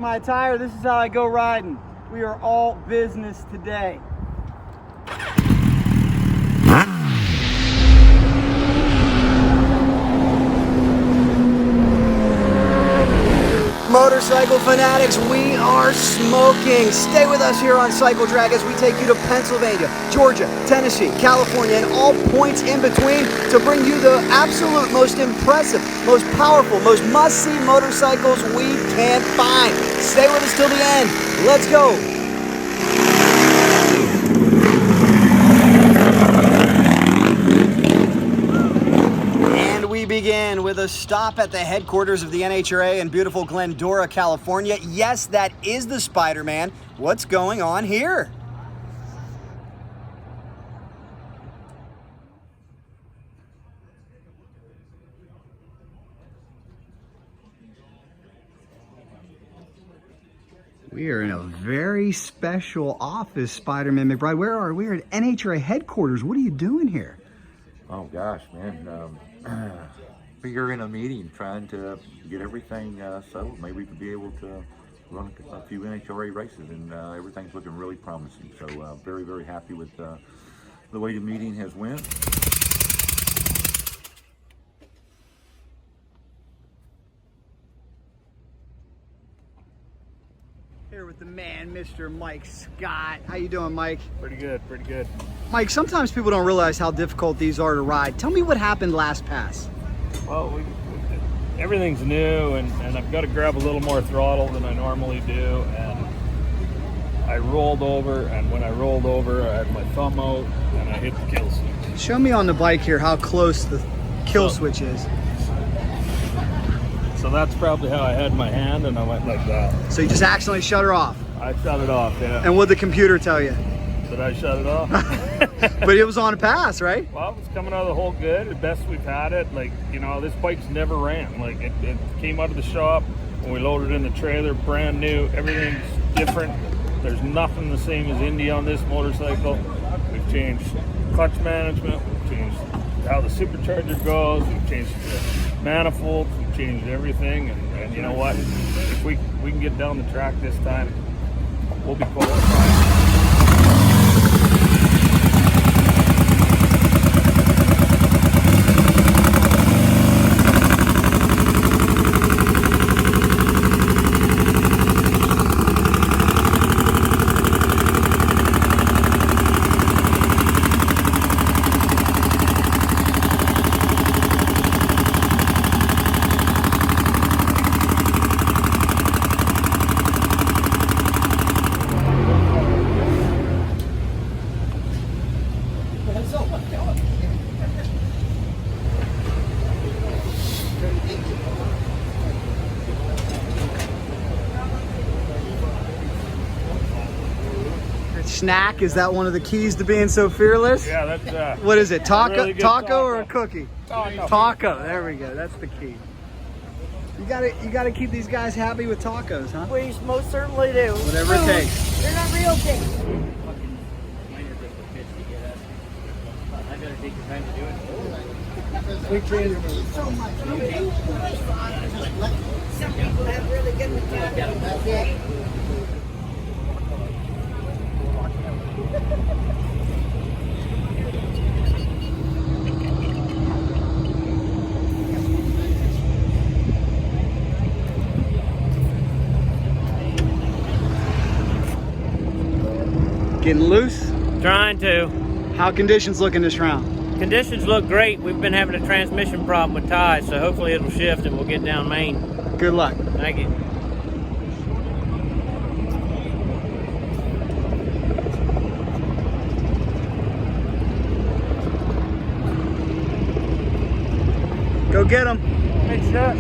my attire. This is how I go riding. We are all business today. Motorcycle fanatics, we are smoking. Stay with us here on Cycledrag as we take you to Pennsylvania, Georgia, Tennessee, California, and all points in between to bring you the absolute most impressive, most powerful, most must-see motorcycles we can find. Stay with us till the end. Let's go. We begin with a stop at the headquarters of the NHRA in beautiful Glendora, California. Yes, that is the Spider-Man. What's going on here? We are in a very special office, Spider-Man McBride. Where are we? We're at NHRA headquarters. What are you doing here? Oh gosh, man. We're in a meeting trying to get everything settled. Maybe we could be able to run a few NHRA races, and everything's looking really promising. So very, very happy with the way the meeting has went. Here with the man, Mr. Mike Scott. How you doing, Mike? Pretty good, pretty good. Mike, sometimes people don't realize how difficult these are to ride. Tell me what happened last pass. Well, everything's new, and I've got to grab a little more throttle than I normally do, and I rolled over, and when I rolled over, I had my thumb out, and I hit the kill switch. Show me on the bike here how close the kill switch is. So that's probably how I had my hand, and I went like that. So you just accidentally shut her off? I shut it off, yeah. And what'd the computer tell you? Did I shut it off? But it was on a pass, right? Well, it was coming out of the hole good, the best we've had it. Like, you know, this bike's never ran. Like, it came out of the shop when we loaded in the trailer, brand new. Everything's different. There's nothing the same as Indy on this motorcycle. We've changed clutch management. We've changed how the supercharger goes. We've changed the manifolds. We've changed everything. And you know what? If we can get down the track this time, we'll be qualified. Snack, is that one of the keys to being so fearless? Yeah, that's what is it? Taco, really taco or a cookie? Taco. Taco. There we go. That's the key. You gotta keep these guys happy with tacos, huh? We most certainly do. Whatever it takes. They're not real things. I gotta take the time to do it. We can. So much. Some people have really good mechanics. Getting loose? Trying to. How conditions looking this round? Conditions look great. We've been having a transmission problem with ties, so hopefully it'll shift and we'll get down main. Good luck. Thank you. Go get them. Good shot.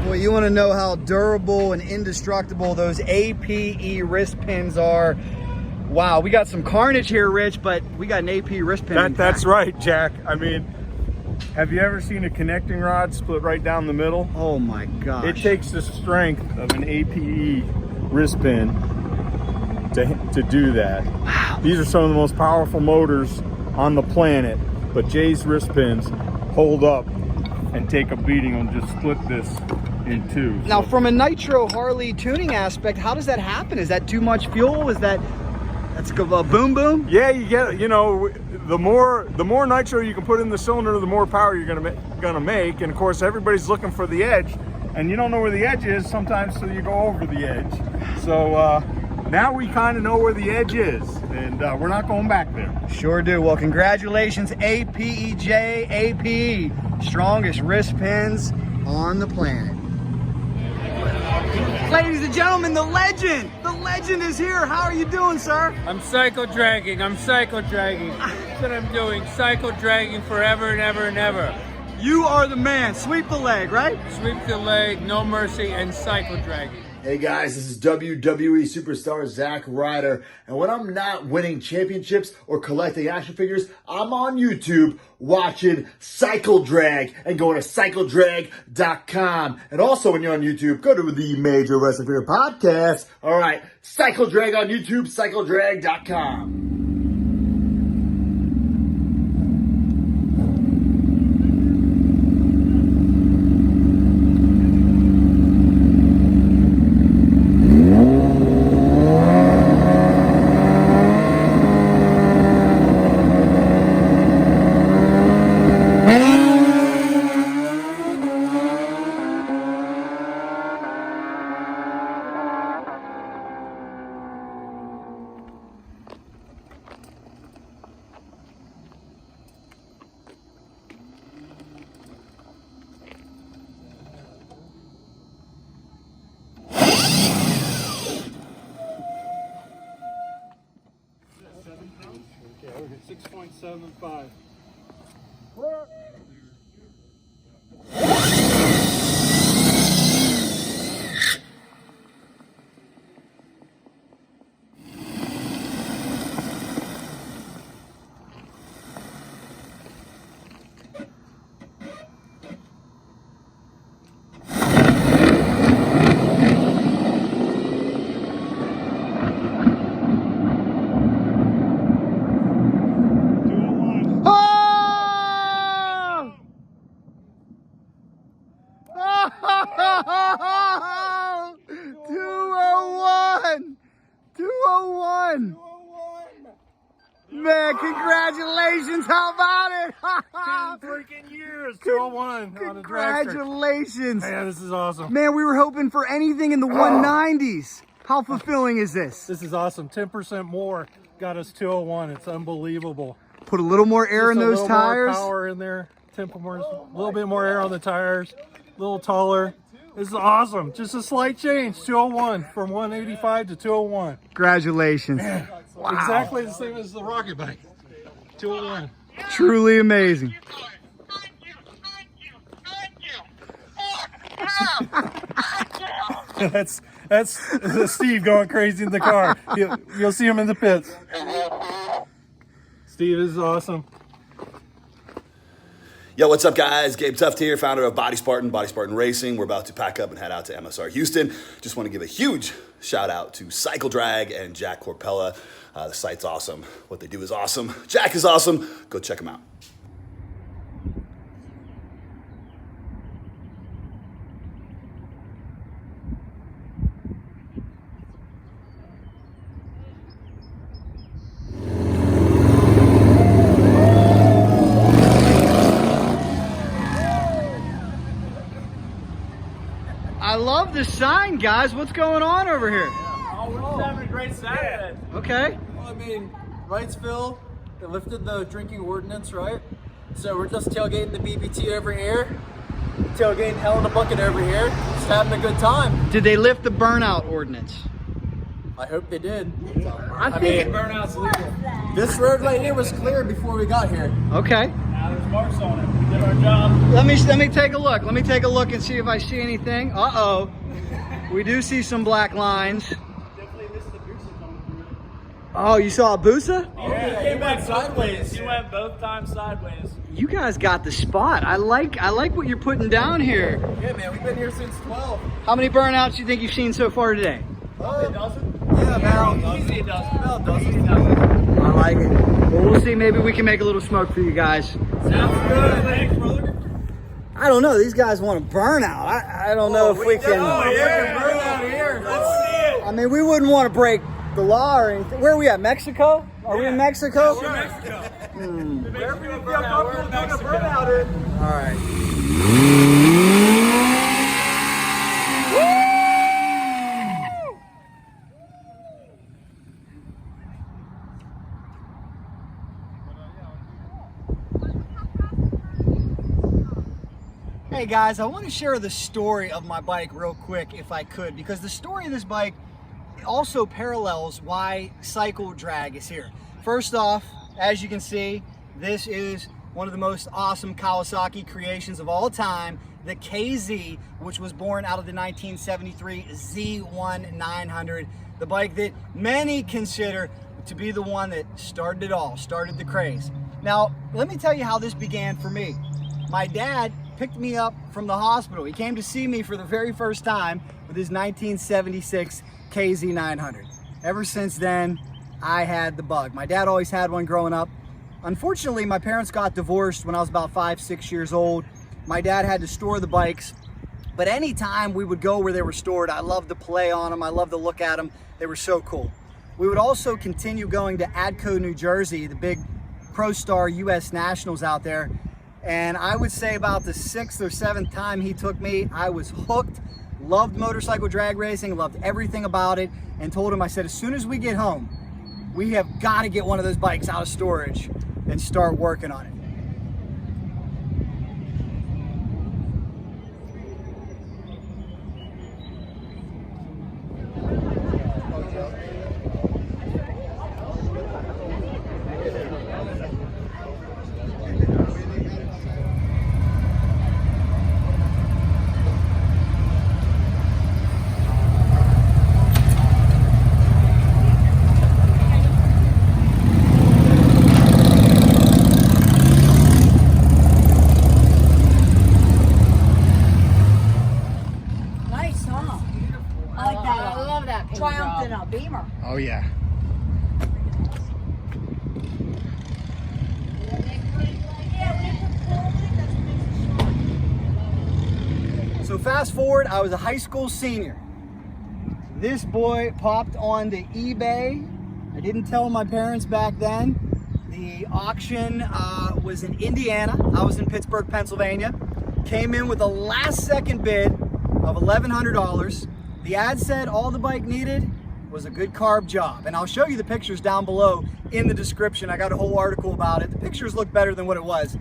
Boy, Well, you want to know how durable and indestructible those APE wrist pins are. Wow, we got some carnage here, Rich, but we got an AP wrist pin. That's right, Jack. I mean, have you ever seen a connecting rod split right down the middle? Oh my gosh. It takes the strength of an APE wrist pin to do that. Wow. These are some of the most powerful motors on the planet, but Jay's wrist pins hold up and take a beating and just split this in two. Now, from a Nitro Harley tuning aspect, how does that happen? Is that too much fuel? That's a boom boom? Yeah, you get, you know, the more nitro you can put in the cylinder, the more power you're gonna make. And of course, everybody's looking for the edge, and you don't know where the edge is sometimes till you go over the edge. So now we kind of know where the edge is, and we're not going back there. Sure do. Well, congratulations, APEJ, APE, strongest wrist pins on the planet. Ladies and gentlemen, the legend is here. How are you doing, sir? I'm cycle dragging. That's what I'm doing. Cycle dragging forever and ever and ever. You are the man. Sweep the leg, right? Sweep the leg, no mercy, and cycle dragging. Hey guys, this is WWE superstar Zack Ryder, and when I'm not winning championships or collecting action figures, I'm on YouTube watching Cycledrag and going to cycledrag.com. And also when you're on YouTube, go to the Major Wrestling Figure Podcast. All right, Cycledrag on YouTube, cycledrag.com. Okay, 6.75. Man, congratulations! How about it? 10 freaking years, 201 on a dragster. Congratulations! Man, this is awesome. Man, we were hoping for anything in the 190s. How fulfilling is this? This is awesome. 10% more got us 201. It's unbelievable. Put a little more air in those Just a tires. little more power in there. A little bit more air on the tires. A little taller. This is awesome. Just a slight change. 201 from 185 to 201. Congratulations. Wow. Exactly the same as the rocket bike. 201. Truly amazing. That's Steve going crazy in the car. You'll see him in the pits. Steve, this is awesome. Yo, what's up, guys? Gabe Tuft here, founder of Body Spartan Racing. We're about to pack up and head out to MSR Houston. Just want to give a huge shout out to Cycledrag and Jack Corpella. The site's awesome. What they do is awesome. Jack is awesome. Go check them out. I love the sign, guys. What's going on over here? Oh, we're just having a great Saturday. Okay. Well, I mean, Wrightsville, they lifted the drinking ordinance, right? So we're just tailgating the BBT over here, tailgating Hell in a Bucket over here, just having a good time. Did they lift the burnout ordinance? I hope they did. I'm I thinking. mean, this road right here was clear before we got here. Okay. Now there's marks on it. We did our job. Let me take a look. Let me take a look and see if I see anything. Uh-oh. We do see some black lines. Definitely missed the Busa coming through. Oh, you saw a Busa? Yeah, he came back sideways. He went both times sideways. You guys got the spot. I like what you're putting down here. Yeah, man, we've been here since 12. How many burnouts do you think you've seen so far today? A dozen? Yeah, about Easy a dozen. about a dozen. I like it. Well, we'll see. Maybe we can make a little smoke for you guys. Sounds good. Thanks, brother. I don't know. These guys want to burn out. I don't know if we can. Oh, yeah, burn out here. Let's see it. I mean, we wouldn't want to break the law or anything. Where are we at? Mexico? Are we in Mexico? We're in Mexico. Wherever you feel comfortable doing a burnout in. All right. Hey guys, I want to share the story of my bike real quick if I could, because the story of this bike also parallels why Cycledrag is here. First off, as you can see, this is one of the most awesome Kawasaki creations of all time, the KZ, which was born out of the 1973 Z1900, the bike that many consider to be the one that started it all, started the craze. Now, let me tell you how this began for me. My dad picked me up from the hospital. He came to see me for the very first time with his 1976 KZ 900. Ever since then, I had the bug. My dad always had one growing up. Unfortunately, my parents got divorced when I was about 5-6 years old. My dad had to store the bikes, but anytime we would go where they were stored, I loved to play on them. I loved to look at them. They were so cool. We would also continue going to Adco, New Jersey, the big Pro Star US Nationals out there. And I would say about the 6th or 7th time he took me, I was hooked, loved motorcycle drag racing, loved everything about it, and told him, I said, as soon as we get home, we have got to get one of those bikes out of storage and start working on it. Nice, huh? I like that. I love that Triumph in a Beamer. Oh yeah. So fast forward, I was a high school senior. This boy popped onto eBay. I didn't tell my parents back then. The auction was in Indiana. I was in Pittsburgh, Pennsylvania. Came in with a last second bid of $1,100. The ad said all the bike needed was a good carb job. And I'll show you the pictures down below in the description. I got a whole article about it. The pictures look better than what it was.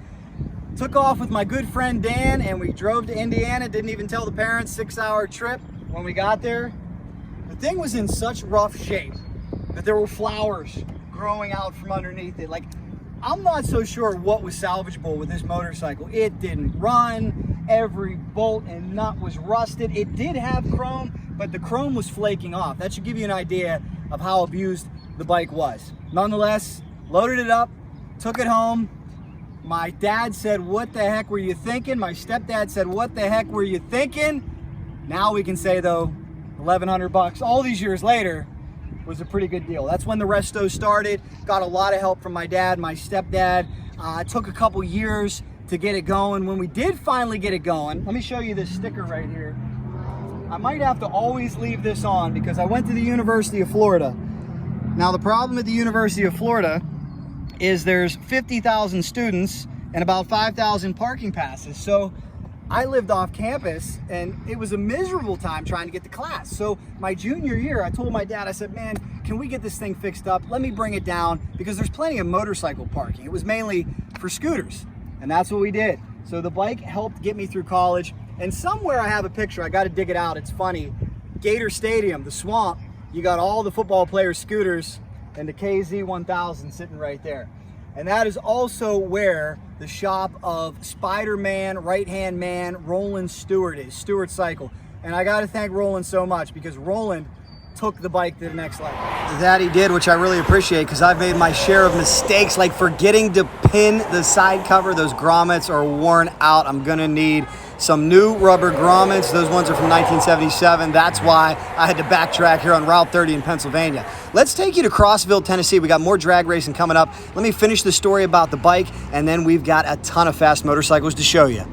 Took off with my good friend Dan and we drove to Indiana. Didn't even tell the parents, 6-hour trip. When we got there, the thing was in such rough shape that there were flowers growing out from underneath it. Like, I'm not so sure what was salvageable with this motorcycle. It didn't run. Every bolt and nut was rusted. It did have chrome, but the chrome was flaking off. That should give you an idea of how abused the bike was. Nonetheless, loaded it up, took it home. My dad said, what the heck were you thinking? My stepdad said, what the heck were you thinking? Now we can say though, 1,100 bucks all these years later was a pretty good deal. That's when the resto started. Got a lot of help from my dad, my stepdad. It took a couple years to get it going. When we did finally get it going, let me show you this sticker right here. I might have to always leave this on because I went to the University of Florida. Now the problem at the University of Florida is there's 50,000 students and about 5,000 parking passes. So I lived off campus and it was a miserable time trying to get to class. So my junior year, I told my dad, I said, man, can we get this thing fixed up? Let me bring it down because there's plenty of motorcycle parking. It was mainly for scooters and that's what we did. So the bike helped get me through college and somewhere I have a picture, I got to dig it out. It's funny. Gator Stadium, the swamp, you got all the football players' scooters and the KZ 1000 sitting right there. And that is also where the shop of Spider-Man, right-hand man, Roland Stewart is, Stewart Cycle. And I gotta thank Roland so much because Roland took the bike to the next level. That he did, which I really appreciate because I've made my share of mistakes, like forgetting to pin the side cover. Those grommets are worn out. I'm gonna need some new rubber grommets. Those ones are from 1977. That's why I had to backtrack here on Route 30 in Pennsylvania. Let's take you to Crossville, Tennessee. We got more drag racing coming up. Let me finish the story about the bike, and then we've got a ton of fast motorcycles to show you.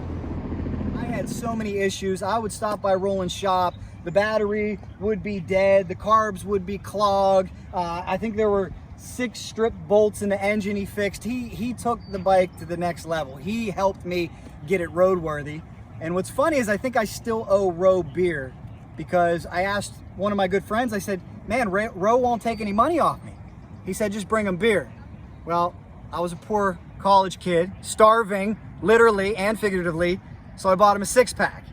I had so many issues. I would stop by Roland's shop. The battery would be dead. The carbs would be clogged. I think there were 6 strip bolts in the engine he fixed. He took the bike to the next level. He helped me get it roadworthy. And what's funny is I think I still owe Ro beer because I asked one of my good friends, I said, man, Ro won't take any money off me. He said, just bring him beer. Well, I was a poor college kid, starving, literally and figuratively, so I bought him a 6-pack.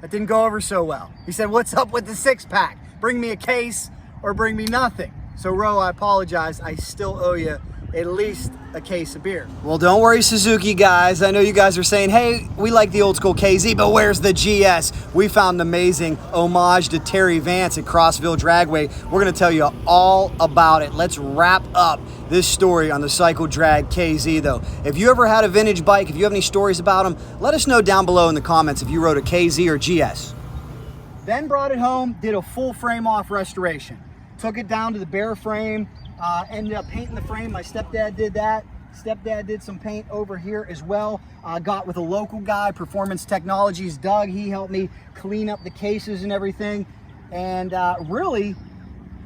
That didn't go over so well. He said, what's up with the 6-pack? Bring me a case or bring me nothing. So Ro, I apologize. I still owe you at least a case of beer. Well, don't worry, Suzuki guys. I know you guys are saying, hey, we like the old school KZ, but where's the GS? We found an amazing homage to Terry Vance at Crossville Dragway. We're gonna tell you all about it. Let's wrap up this story on the Cycledrag KZ though. If you ever had a vintage bike, if you have any stories about them, let us know down below in the comments if you rode a KZ or GS. Then brought it home, did a full frame off restoration. Took it down to the bare frame, ended up painting the frame. My stepdad did that. Stepdad did some paint over here as well. Got with a local guy, Performance Technologies, Doug. He helped me clean up the cases and everything. And really,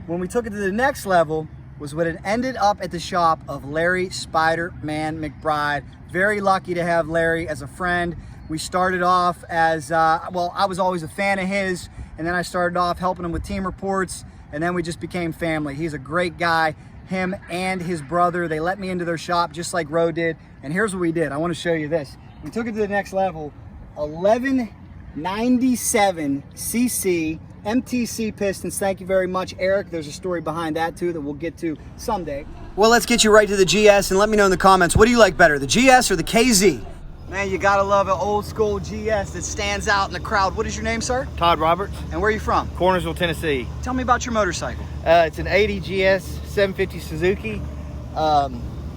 when we took it to the next level, was when it ended up at the shop of Larry Spider-Man McBride. Very lucky to have Larry as a friend. We started off as, well, I was always a fan of his, and then I started off helping him with team reports, and then we just became family. He's a great guy. Him and his brother, they let me into their shop just like Ro did. And here's what we did. I want to show you this. We took it to the next level. 1197 cc MTC pistons. Thank you very much, Eric. There's a story behind that too that we'll get to someday. Well, let's get you right to the GS and let me know in the comments, what do you like better, the GS or the KZ? Man, you gotta love an old school GS that stands out in the crowd. What is your name, sir? Todd Roberts. And where are you from? Cornersville, Tennessee. Tell me about your motorcycle. It's an 80 GS 750 Suzuki.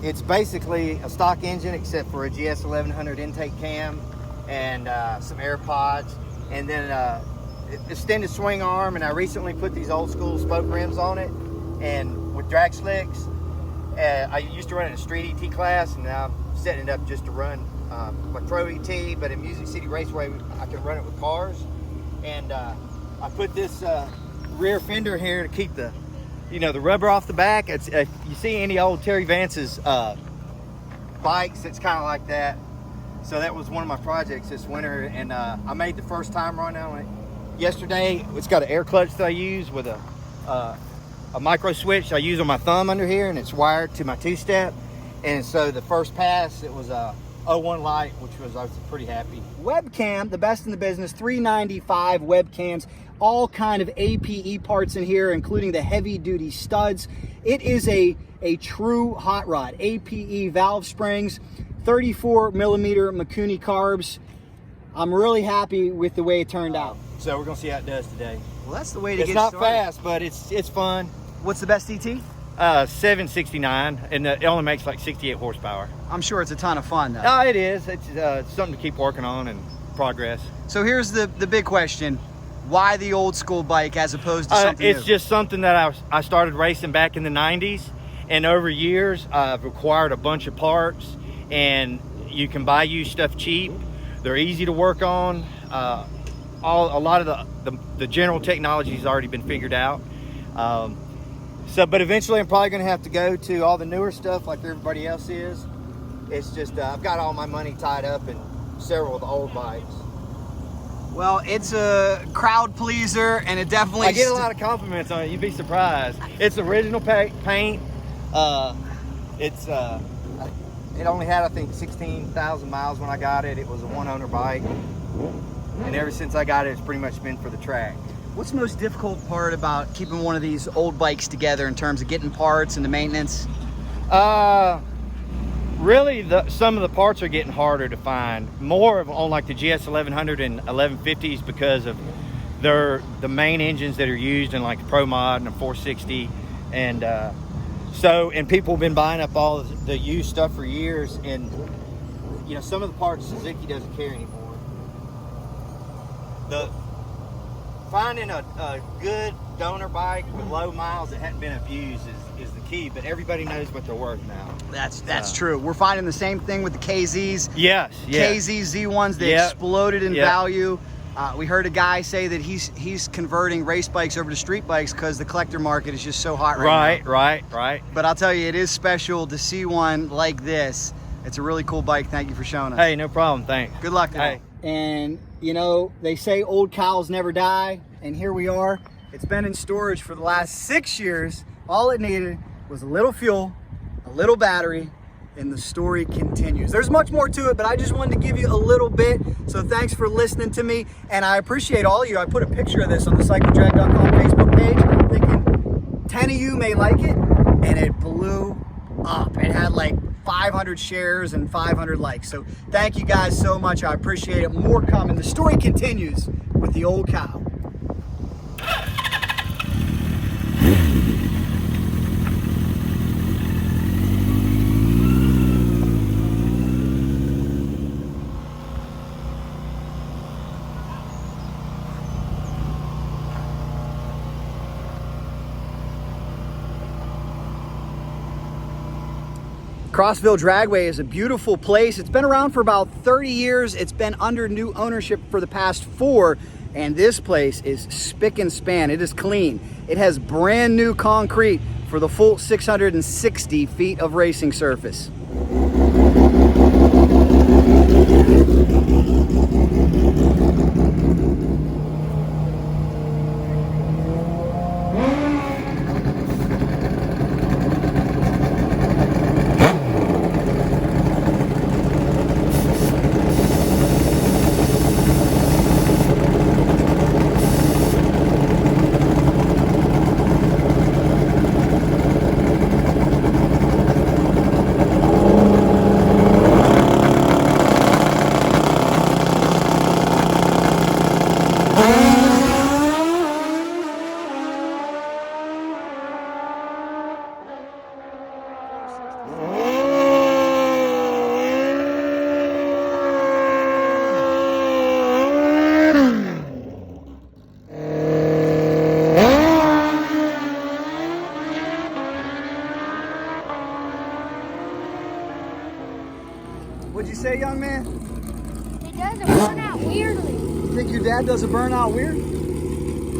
It's basically a stock engine except for a GS 1100 intake cam and some air pods, and then extended swing arm. And I recently put these old school spoke rims on it, and with drag slicks. I used to run in a street ET class, and now I'm setting it up just to run my pro ET, but in Music City Raceway I can run it with cars. And I put this rear fender here to keep the, you know, the rubber off the back. It's if you see any old Terry Vance's bikes, it's kind of like that. So that was one of my projects this winter, and I made the first time run on it yesterday. It's got an air clutch that I use with a micro switch I use on my thumb under here, and it's wired to my 2-step. And so the first pass, it was a 01 light, which I was pretty happy. Webcam, the best in the business, $395 webcams, all kind of APE parts in here, including the heavy duty studs. It is a true hot rod. APE valve springs, 34 millimeter Mikuni carbs. I'm really happy with the way it turned out. So we're gonna see how it does today. Well, that's the way to get started. It's not fast, but it's fun. What's the best ET? 769, and it only makes like 68 horsepower. I'm sure it's a ton of fun though. No, it is. It's something to keep working on and progress. So here's the big question. Why the old school bike as opposed to something new? It's just something that I started racing back in the 90s, and over years I've acquired a bunch of parts, and you can buy used stuff cheap. They're easy to work on. A lot of the general technology has already been figured out. But eventually I'm probably going to have to go to all the newer stuff like everybody else is. It's just I've got all my money tied up in several of the old bikes. Well, it's a crowd pleaser, and it definitely... I get a lot of compliments on it. You'd be surprised. It's original paint. It only had, I think, 16,000 miles when I got it. It was a one-owner bike, and ever since I got it, it's pretty much been for the track. What's the most difficult part about keeping one of these old bikes together in terms of getting parts and the maintenance? Really, some of the parts are getting harder to find. More on like the GS 1100 and 1150s because of the main engines that are used in like the Pro Mod and the 460, and people have been buying up all the used stuff for years, and you know, some of the parts Suzuki doesn't carry anymore. Finding a good donor bike with low miles that hadn't been abused is the key, but everybody knows what they're worth now. That's true. We're finding the same thing with the KZs. Yes. KZ Z1s, they exploded in value. We heard a guy say that he's converting race bikes over to street bikes because the collector market is just so hot right now. Right. But I'll tell you, it is special to see one like this. It's a really cool bike. Thank you for showing us. Hey, no problem. Thanks. Good luck. Hey. And you know, they say old cows never die, and here we are. It's been in storage for the last 6 years. All it needed was a little fuel, a little battery, and the story continues. There's much more to it, but I just wanted to give you a little bit. So thanks for listening to me, and I appreciate all of you. I put a picture of this on the Cycledrag.com Facebook page, thinking 10 of you may like it, and it blew up. It had like 500 shares and 500 likes. So thank you guys so much. I appreciate it. More coming. The story continues with the old cow. Crossville Dragway is a beautiful place. It's been around for about 30 years. It's been under new ownership for the past 4, and this place is spick and span. It is clean. It has brand new concrete for the full 660 feet of racing surface. What'd you say, young man? It does a burnout weirdly. You think your dad does a burnout weird?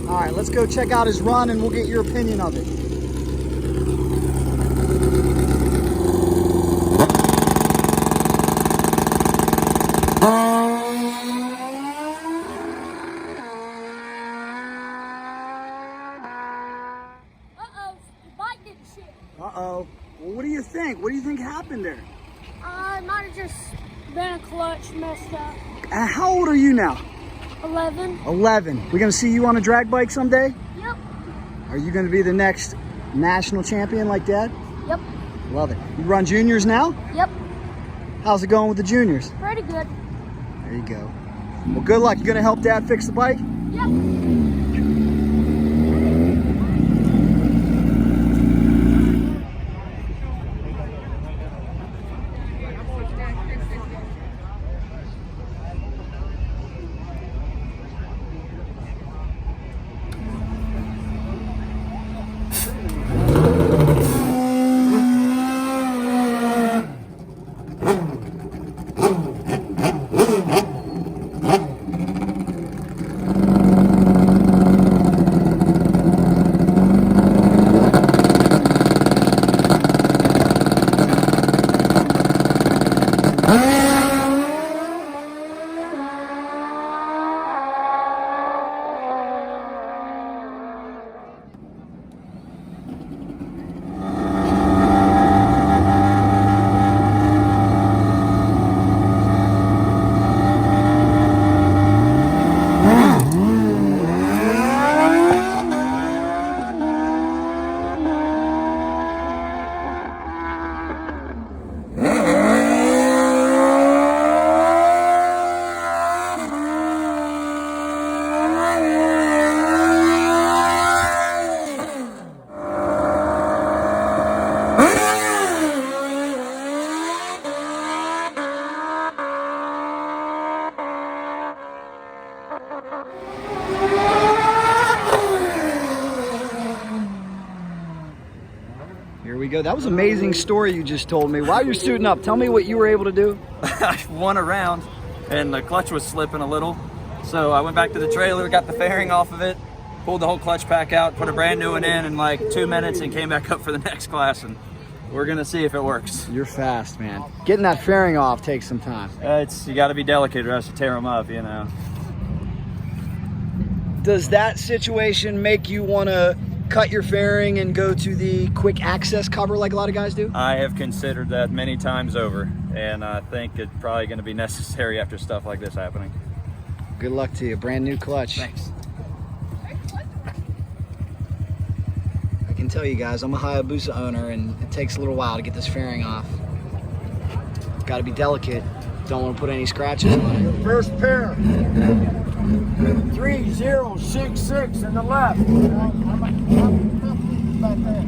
All right, let's go check out his run and we'll get your opinion of it. Uh-oh, the bike didn't shift. Uh-oh. Well, what do you think? What do you think happened there? It might have just been a clutch messed up. How old are you now? 11. 11. We gonna see you on a drag bike someday? Yep. Are you gonna be the next national champion like Dad? Yep. Love it. You run juniors now? Yep. How's it going with the juniors? Pretty good. There you go. Well, good luck. You gonna help Dad fix the bike? Yep. go. That was an amazing story you just told me. While you're suiting up, tell me what you were able to do. I won a round and the clutch was slipping a little. So I went back to the trailer, got the fairing off of it, pulled the whole clutch pack out, put a brand new one in like 2 minutes and came back up for the next class. And we're gonna see if it works. You're fast, man. Getting that fairing off takes some time. You gotta be delicate or else you tear them up, you know. Does that situation make you wanna cut your fairing and go to the quick access cover like a lot of guys do? I have considered that many times over, and I think it's probably gonna be necessary after stuff like this happening. Good luck to you. Brand new clutch. Thanks. I can tell you guys, I'm a Hayabusa owner and it takes a little while to get this fairing off. Gotta be delicate. Don't want to put any scratches on it. Your first pair. 3066 in the left. Back there.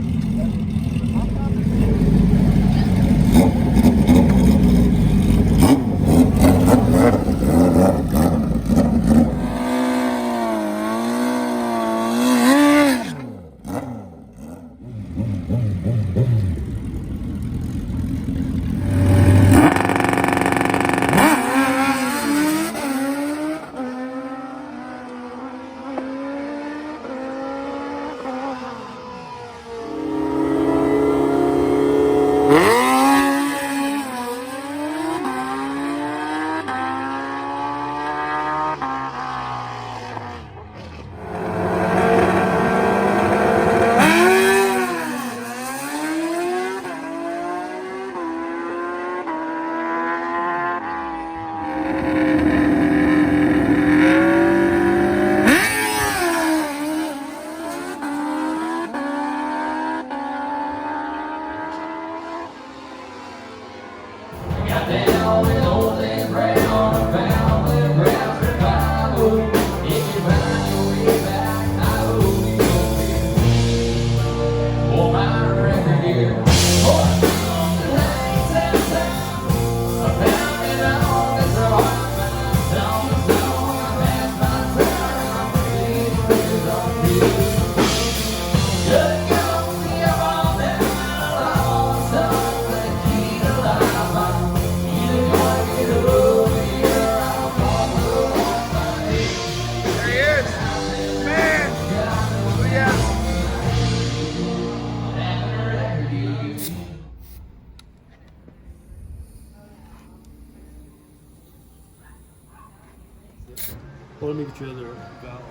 Let me get your other valve.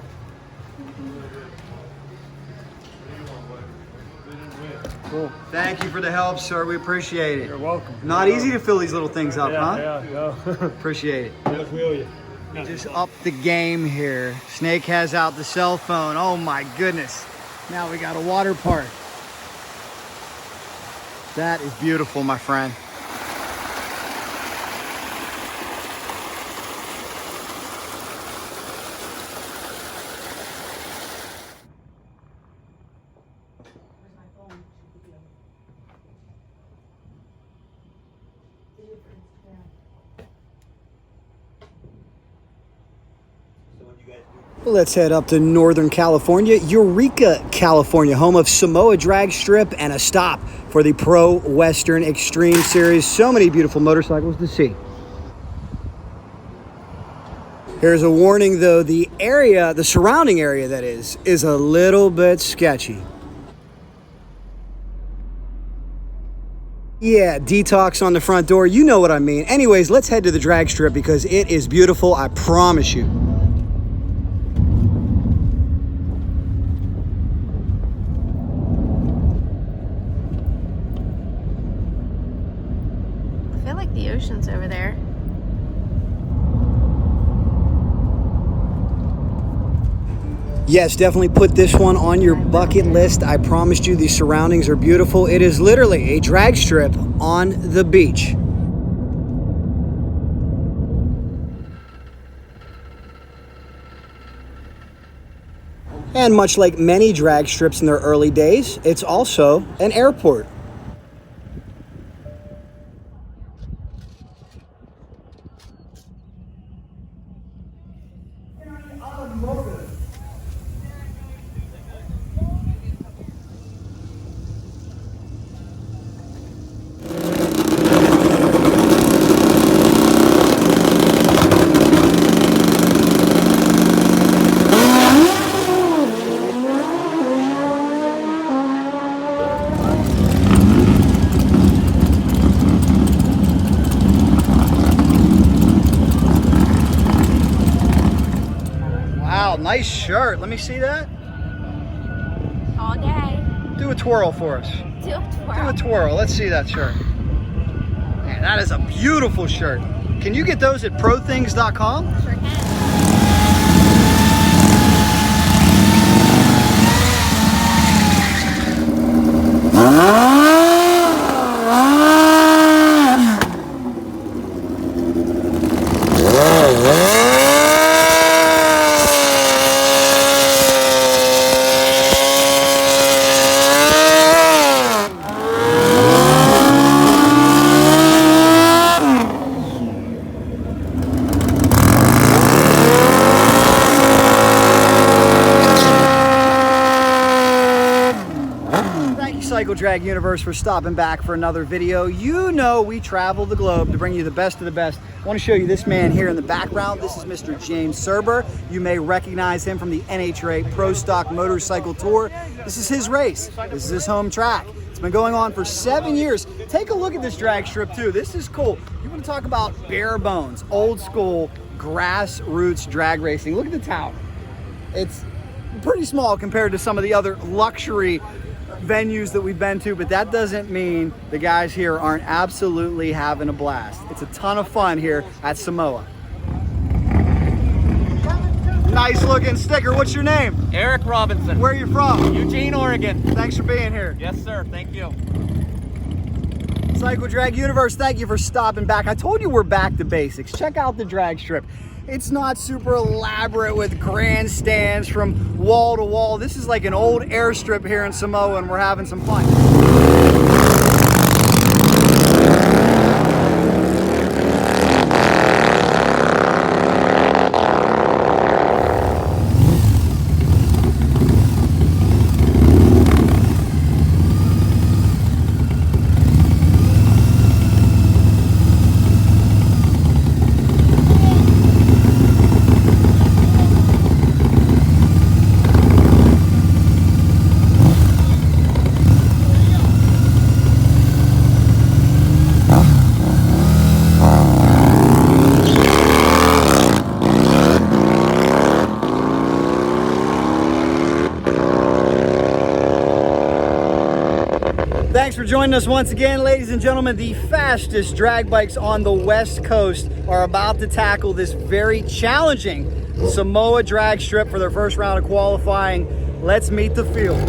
Cool. Thank you for the help, sir. We appreciate it. You're welcome. Not easy to fill these little things up, huh? Yeah. Appreciate it. I feel you. Just up the game here. Snake has out the cell phone. Oh my goodness. Now we got a water park. That is beautiful, my friend. Let's head up to Northern California, Eureka, California, home of Somoa Dragstrip and a stop for the Pro Western Extreme Series. So many beautiful motorcycles to see. Here's a warning though, the surrounding area that is a little bit sketchy. Yeah, detox on the front door, you know what I mean. Anyways, let's head to the drag strip because it is beautiful, I promise you. I feel like the ocean's over there. Yes, definitely put this one on your bucket list. I promised you the surroundings are beautiful. It is literally a drag strip on the beach. And much like many drag strips in their early days, it's also an airport. Nice shirt. Let me see that. All day. Do a twirl for us. Do a twirl. Do a twirl. Let's see that shirt. Man, that is a beautiful shirt. Can you get those at prothings.com? Sure can. Cycledrag Universe for stopping back for another video. You know we travel the globe to bring you the best of the best. I want to show you this man here in the background. This is Mr. James Serber. You may recognize him from the NHRA Pro Stock Motorcycle Tour. This is his race. This is his home track. It's been going on for 7 years. Take a look at this drag strip too. This is cool. You want to talk about bare bones, old school, grassroots drag racing. Look at the tower. It's pretty small compared to some of the other luxury venues that we've been to, but that doesn't mean the guys here aren't absolutely having a blast. It's a ton of fun here at Somoa. Nice looking sticker. What's your name? Eric Robinson. Where are you from? Eugene, Oregon. Thanks for being here. Yes, sir. Thank you. Cycledrag Universe, thank you for stopping back. I told you we're back to basics. Check out the drag strip. It's not super elaborate with grandstands from wall to wall. This is like an old airstrip here in Samoa, and we're having some fun. Thanks for joining us once again, ladies and gentlemen. The fastest drag bikes on the West Coast are about to tackle this very challenging Somoa drag strip for their first round of qualifying. Let's meet the field.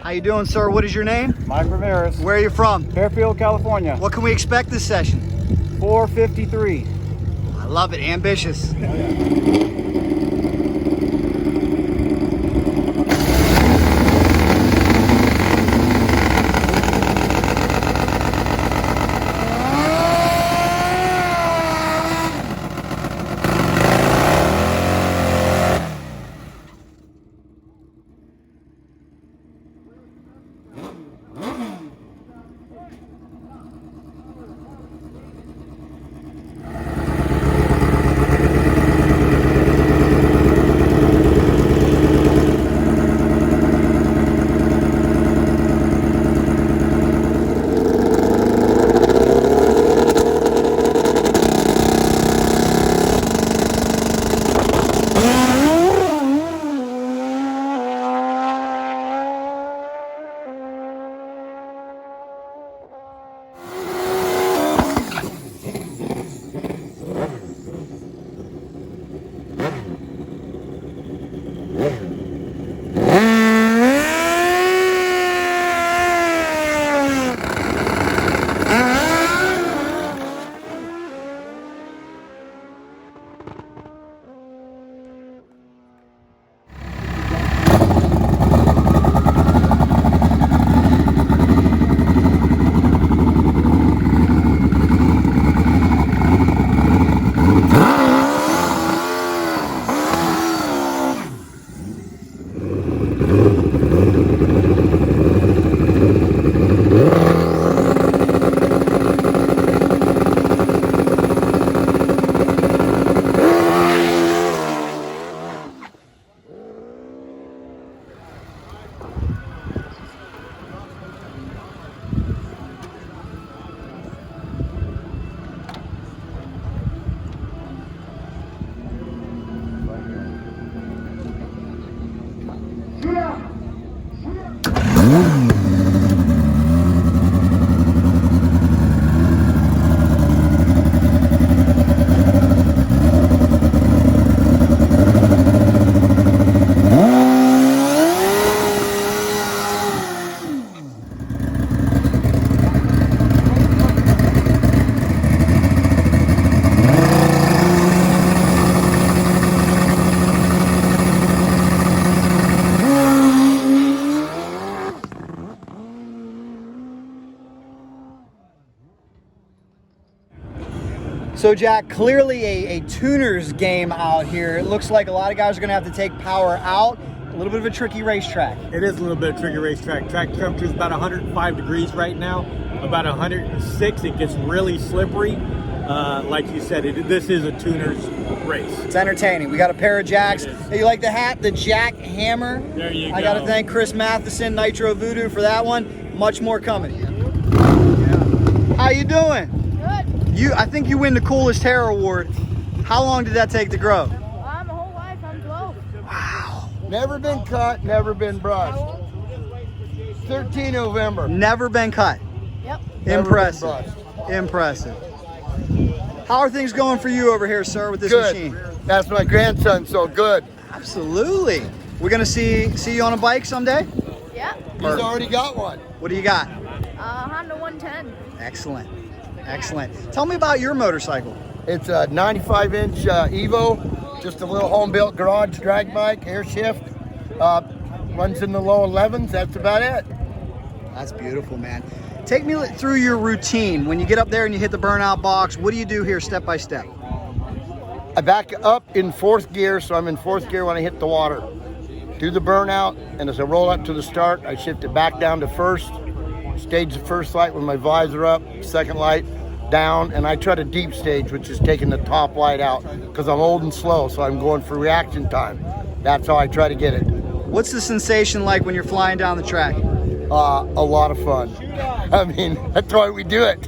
How you doing, sir? What is your name? Mike Ramirez. Where are you from? Fairfield, California. What can we expect this session? 4:53. I love it. Ambitious. So Jack, clearly a tuner's game out here. It looks like a lot of guys are gonna have to take power out. A little bit of a tricky racetrack. It is a little bit of a tricky racetrack. Track temperature is about 105 degrees right now, about 106. It gets really slippery. Like you said, this is a tuner's race. It's entertaining. We got a pair of jacks. Hey, you like the hat? The Jack Hammer. There you go. I gotta thank Chris Matheson, Nitro Voodoo for that one. Much more coming. How you doing? Good. I think you win the coolest hair award. How long did that take to grow? My whole life, I'm 12. Wow. Never been cut, never been brushed. 13 November. Never been cut. Yep. Impressive. Impressive. How are things going for you over here, sir, with this machine? That's my grandson, so good. Absolutely. We're gonna see you on a bike someday? Yep. He's already got one. What do you got? Honda 110. Excellent. Excellent. Tell me about your motorcycle. It's a 95-inch Evo, just a little home-built garage drag bike, air shift. Runs in the low 11s, that's about it. That's beautiful, man. Take me through your routine. When you get up there and you hit the burnout box, what do you do here step by step? I back up in 4th gear, so I'm in 4th gear when I hit the water. Do the burnout, and as I roll up to the start, I shift it back down to 1st. Stage the 1st light with my visor up, 2nd light down, and I try to deep stage, which is taking the top light out, because I'm old and slow, so I'm going for reaction time. That's how I try to get it. What's the sensation like when you're flying down the track? A lot of fun. I mean, that's why we do it.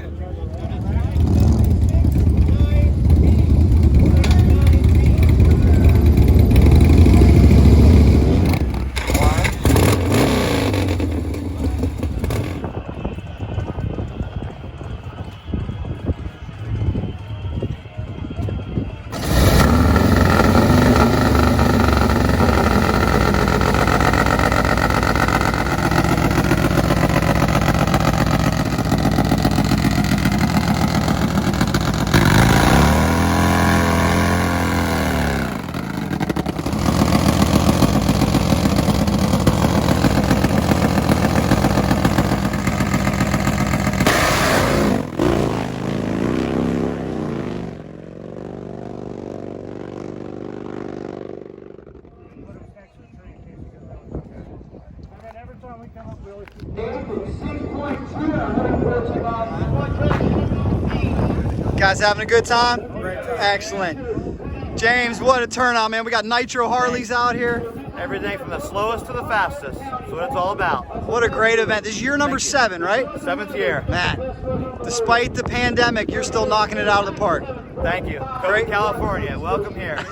Guys having a good time? Great time. Excellent. James, what a turnout, man. We got Nitro Harleys out here. Everything from the slowest to the fastest. That's what it's all about. What a great event. This is year number 7, right? 7th year. Man, despite the pandemic, you're still knocking it out of the park. Thank you. Great California. Welcome here.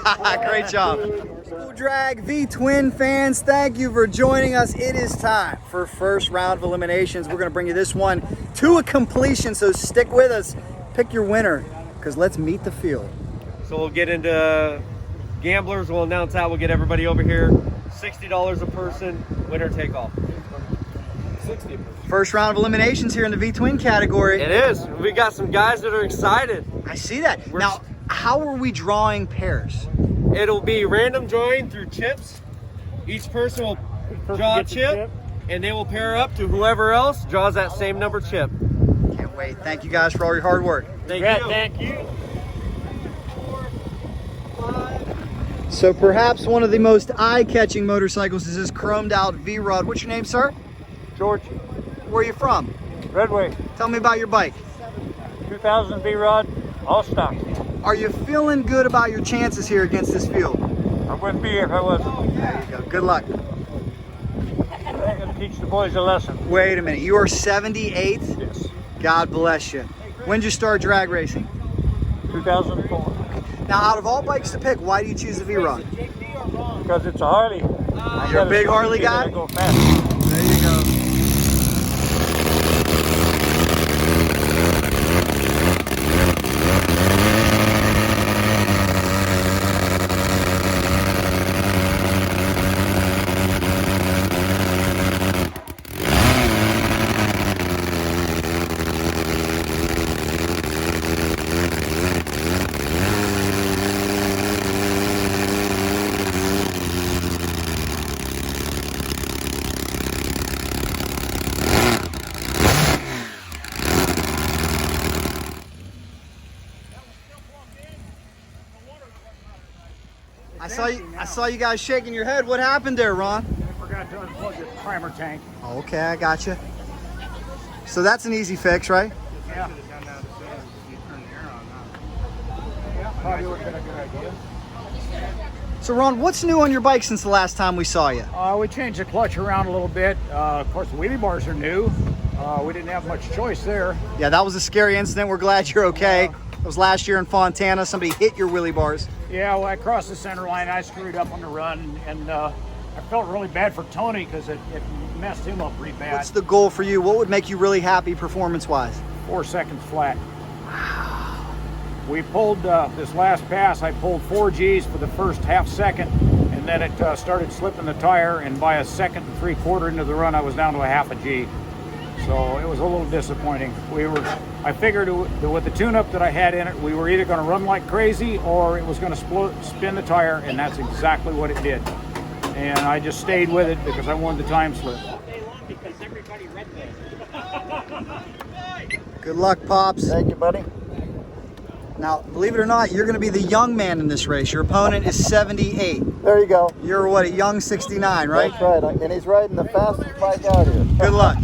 Great job. Drag V-Twin fans, thank you for joining us. It is time for first round of eliminations. We're going to bring you this one to a completion, so stick with us. Pick your winner, because let's meet the field. So we'll get into gamblers. We'll announce that. We'll get everybody over here. $60 a person. Winner take all. 60. First round of eliminations here in the V-Twin category. It is. We got some guys that are excited. I see that. Now, how are we drawing pairs? It'll be random drawing through chips. Each person will draw a chip, and they will pair up to whoever else draws that same number chip. Can't wait. Thank you guys for all your hard work. Thank you. Thank you. So perhaps one of the most eye-catching motorcycles is this chromed out V-Rod. What's your name, sir? George. Where are you from? Redway. Tell me about your bike. 2000 V-Rod, all stock. Are you feeling good about your chances here against this field? I wouldn't be here if I wasn't. There you go. Good luck. I'm going to teach the boys a lesson. Wait a minute. You are 78? Yes. God bless you. When did you start drag racing? 2004. Now, out of all bikes to pick, why do you choose the V-Rod? Because it's a Harley. You're a big Harley guy? Go fast. There you go. I saw you guys shaking your head. What happened there, Ron? I forgot to unplug the primer tank. Okay, I got you. So that's an easy fix, right? Yeah. Probably would have been a good idea. So Ron, what's new on your bike since the last time we saw you? We changed the clutch around a little bit. Of course, the wheelie bars are new. We didn't have much choice there. Yeah, that was a scary incident. We're glad you're okay. It was last year in Fontana. Somebody hit your wheelie bars. Yeah, well, I crossed the center line. I screwed up on the run, and I felt really bad for Tony because it messed him up pretty bad. What's the goal for you? What would make you really happy performance-wise? 4 seconds flat. We pulled this last pass. I pulled 4 Gs for the first half second, and then it started slipping the tire, and by a second and 3/4 into the run, I was down to a half a G. So it was a little disappointing. I figured with the tune-up that I had in it, we were either going to run like crazy or it was going to spin the tire, and that's exactly what it did. And I just stayed with it because I wanted the time slip. Good luck, Pops. Thank you, buddy. Now, believe it or not, you're going to be the young man in this race. Your opponent is 78. There you go. You're what, a young 69, right? That's right, and he's riding the fastest bike out here. Good luck.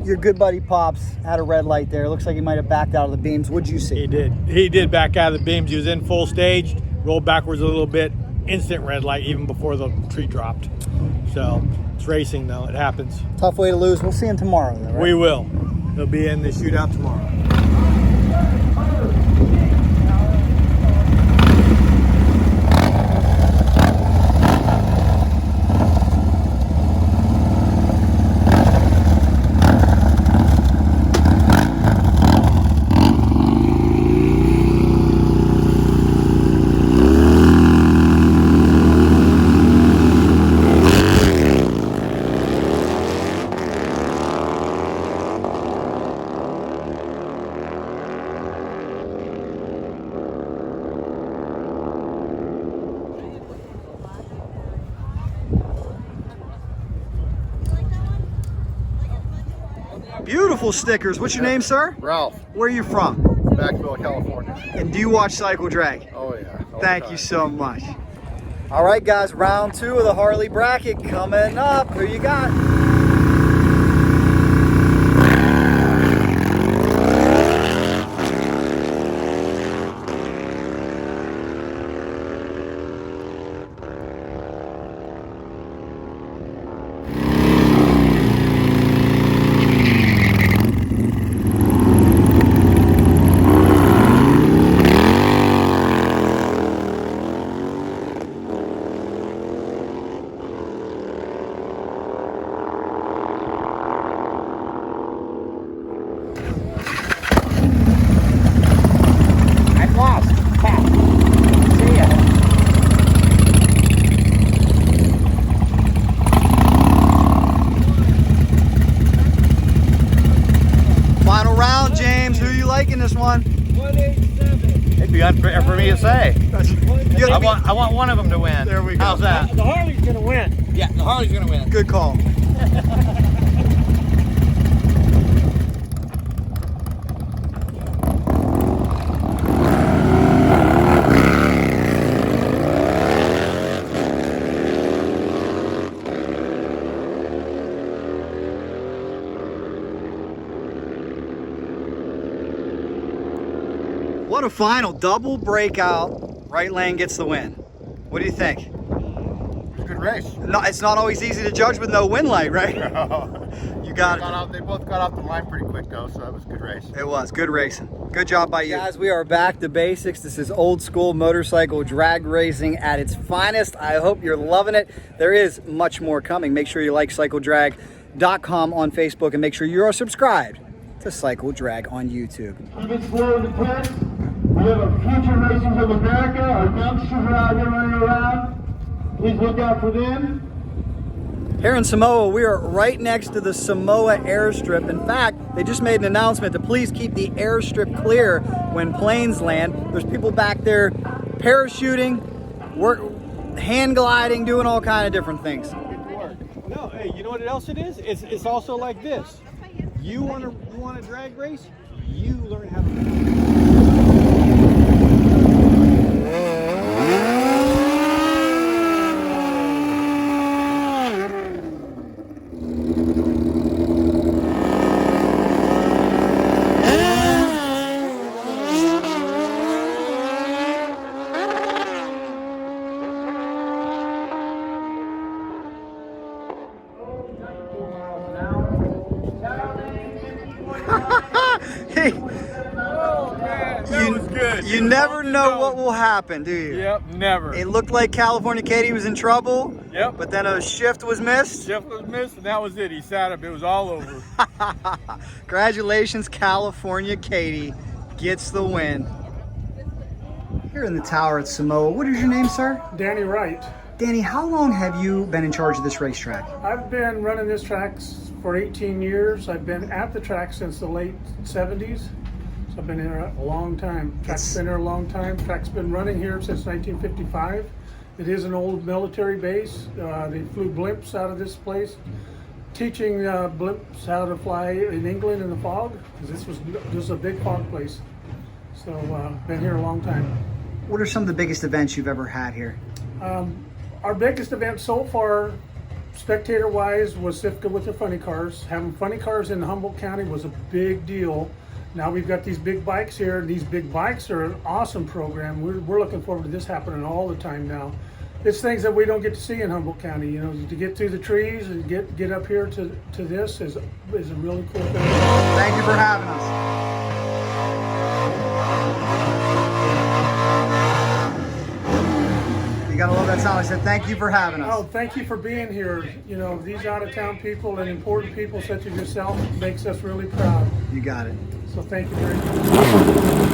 Your good buddy Pops had a red light there. Looks like he might have backed out of the beams. What'd you see? He did. He did back out of the beams. He was in full stage, rolled backwards a little bit, instant red light even before the tree dropped. So it's racing though. It happens. Tough way to lose. We'll see him tomorrow though, right? We will. He'll be in the shootout tomorrow. Beautiful stickers. What's your name, sir? Ralph. Where are you from? Backville, California. And do you watch Cycledrag? Oh, yeah. Thank you so much. All right, guys, round 2 of the Harley bracket coming up. Who you got? This one. 187. It'd be unfair for me to say. I want one of them to win. There we go. How's that? The Harley's gonna win. Yeah, the Harley's gonna win. Good call. the final. Double breakout. Right lane gets the win. What do you think? It's a good race. No, it's not always easy to judge with no win light, right? You got it. They both got off the line pretty quick though, so that was a good race. It was good racing. Good job by you. Guys, we are back to basics. This is old school motorcycle drag racing at its finest. I hope you're loving it. There is much more coming. Make sure you like cycledrag.com on Facebook and make sure you are subscribed to Cycle Drag on YouTube. Keep it slow in the pits. We have a Future Racers of America. Our youngsters are out here running around. Please look out for them. Here in Samoa, we are right next to the Samoa airstrip. In fact, they just made an announcement to please keep the airstrip clear when planes land. There's people back there parachuting, hand gliding, doing all kind of different things. No, hey, you know what else it is? It's also like this. You want a drag race? You learn how to. You never know what will happen, do you? Yep, never. It looked like California Katie was in trouble. Yep. But then a shift was missed. Shift was missed, and that was it. He sat up. It was all over. Congratulations, California Katie gets the win. Here in the tower at Samoa. What is your name, sir? Danny Wright. Danny, how long have you been in charge of this racetrack? I've been running this track for 18 years. I've been at the track since the late 70s. So I've been here a long time. Track's been here a long time. Track's been running here since 1955. It is an old military base. They flew blimps out of this place, teaching blimps how to fly in England in the fog, because this was a big fog place. So been here a long time. What are some of the biggest events you've ever had here? Our biggest event so far, spectator-wise, was Sifka with the funny cars. Having funny cars in Humboldt County was a big deal. Now we've got these big bikes here. These big bikes are an awesome program. We're looking forward to this happening all the time now. It's things that we don't get to see in Humboldt County. You know, to get through the trees and get up here to this is a really cool thing. Thank you for having us. You gotta love that sound. I said thank you for having us. Oh, thank you for being here. You know, these out-of-town people and important people such as yourself makes us really proud. You got it. So thank you very much.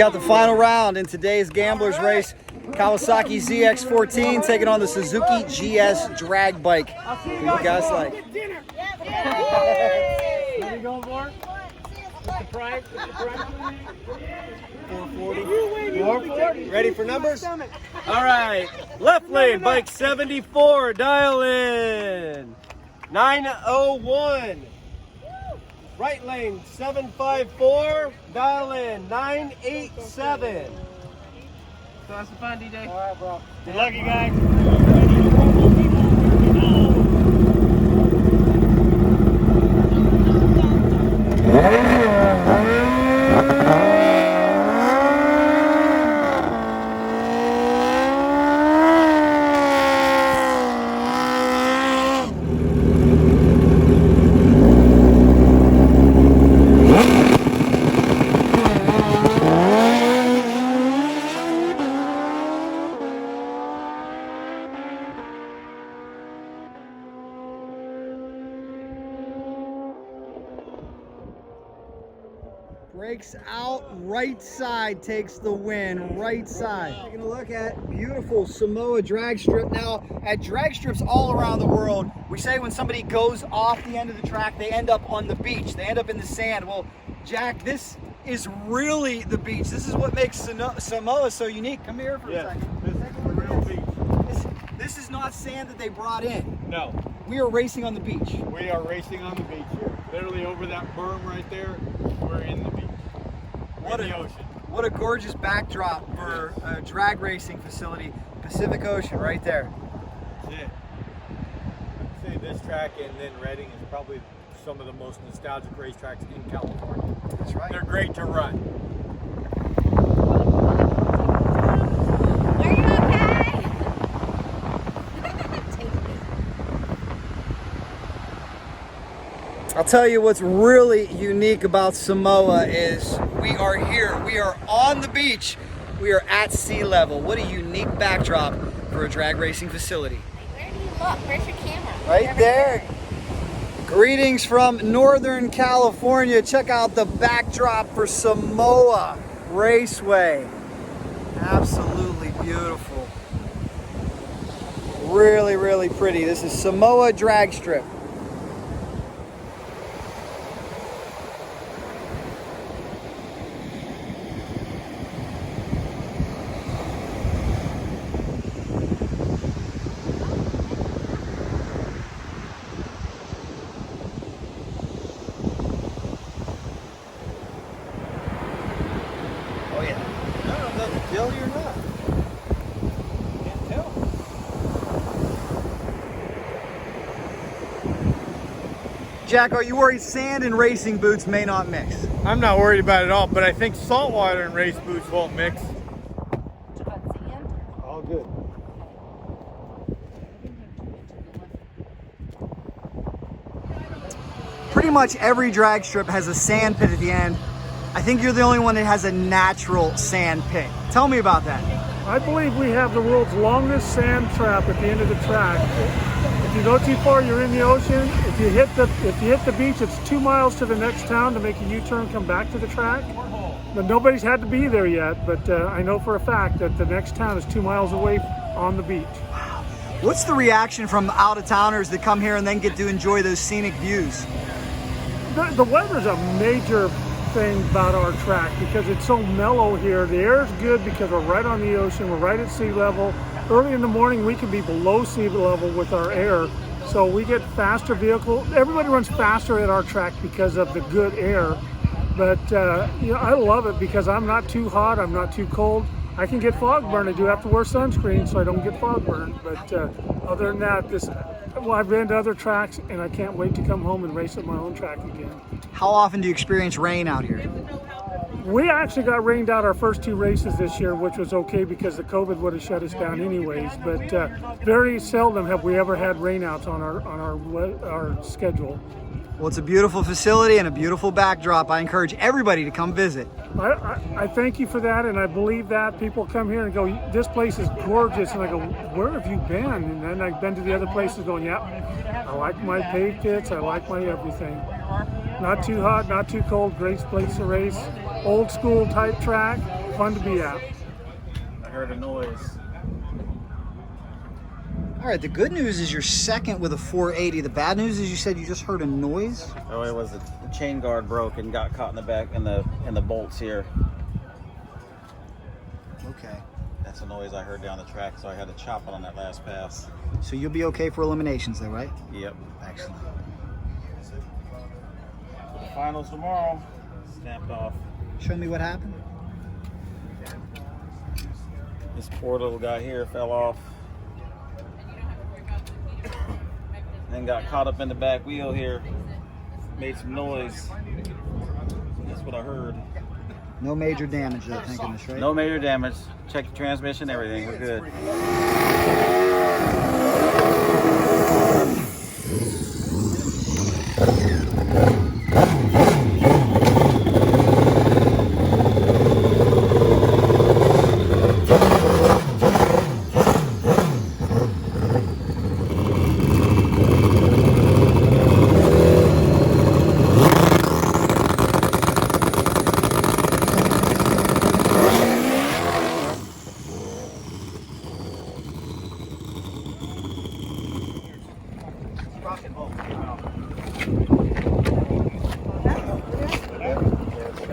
got the final round in today's Gamblers race. Kawasaki ZX14 taking on the Suzuki GS drag bike. What do you guys like? What are you going for? What's the price? 440. Ready for numbers? All right. Left lane, bike 74, dial in. 901. Right lane, 754, dial in. 987. So have some fun, DJ. All right, bro. Good luck, you guys. Breaks out, right side takes the win, right side. Taking a look at beautiful Somoa Dragstrip. Now, at drag strips all around the world, we say when somebody goes off the end of the track, they end up on the beach. They end up in the sand. Well, Jack, this is really the beach. This is what makes Somoa so unique. Come here for a second. This is the real beach. This is not sand that they brought in. No. We are racing on the beach. We are racing on the beach here. Literally over that berm right there, we're in the beach. We're in the ocean. What a gorgeous backdrop for a drag racing facility. Pacific Ocean right there. That's it. I'd say this track and then Redding is probably some of the most nostalgic racetracks in California. That's right. They're great to run. Are you okay? I'll tell you what's really unique about Somoa is we are here. We are on the beach. We are at sea level. What a unique backdrop for a drag racing facility. Where do you look? Where's your camera? Right there. Greetings from Northern California. Check out the backdrop for Somoa Raceway. Absolutely beautiful. Really, really pretty. This is Somoa Dragstrip. Jack, are you worried sand and racing boots may not mix? I'm not worried about it at all, but I think saltwater and race boots won't mix. All good. Pretty much every drag strip has a sand pit at the end. I think you're the only one that has a natural sand pit. Tell me about that. I believe we have the world's longest sand trap at the end of the track. If you go too far, you're in the ocean. If you hit the beach, it's 2 miles to the next town to make a U-turn, come back to the track. But nobody's had to be there yet. But I know for a fact that the next town is 2 miles away on the beach. Wow. What's the reaction from out-of-towners that come here and then get to enjoy those scenic views? The weather's a major thing about our track because it's so mellow here. The air is good because we're right on the ocean. We're right at sea level. Early in the morning, we can be below sea level with our air. So we get faster vehicle. Everybody runs faster at our track because of the good air. But you know, I love it because I'm not too hot. I'm not too cold. I can get fog burn. I do have to wear sunscreen so I don't get fog burn. But other than that, I've been to other tracks and I can't wait to come home and race at my own track again. How often do you experience rain out here? We actually got rained out our first 2 races this year, which was okay because the COVID would have shut us down anyways. But very seldom have we ever had rainouts on our schedule. Well, it's a beautiful facility and a beautiful backdrop. I encourage everybody to come visit. I thank you for that, and I believe that. People come here and go, this place is gorgeous, and I go, where have you been? And then I've been to the other places going, yeah, I like my paved pits, I like my everything. Not too hot, not too cold, great place to race. Old school type track, Fun to be at. I heard a noise. All right, the good news is you're second with a 480. The bad news is you said you just heard a noise. Oh, it was the chain guard broke and got caught in the back in the bolts here. Okay. That's a noise I heard down the track, so I had to chop it on that last pass. So you'll be okay for eliminations though, right? Yep. Excellent. The finals tomorrow. Snapped off. Show me what happened. This poor little guy here fell off. Then got caught up in the back wheel here. Made some noise. That's what I heard. No major damage though, thank goodness, right? No major damage. Check the transmission, everything. We're good.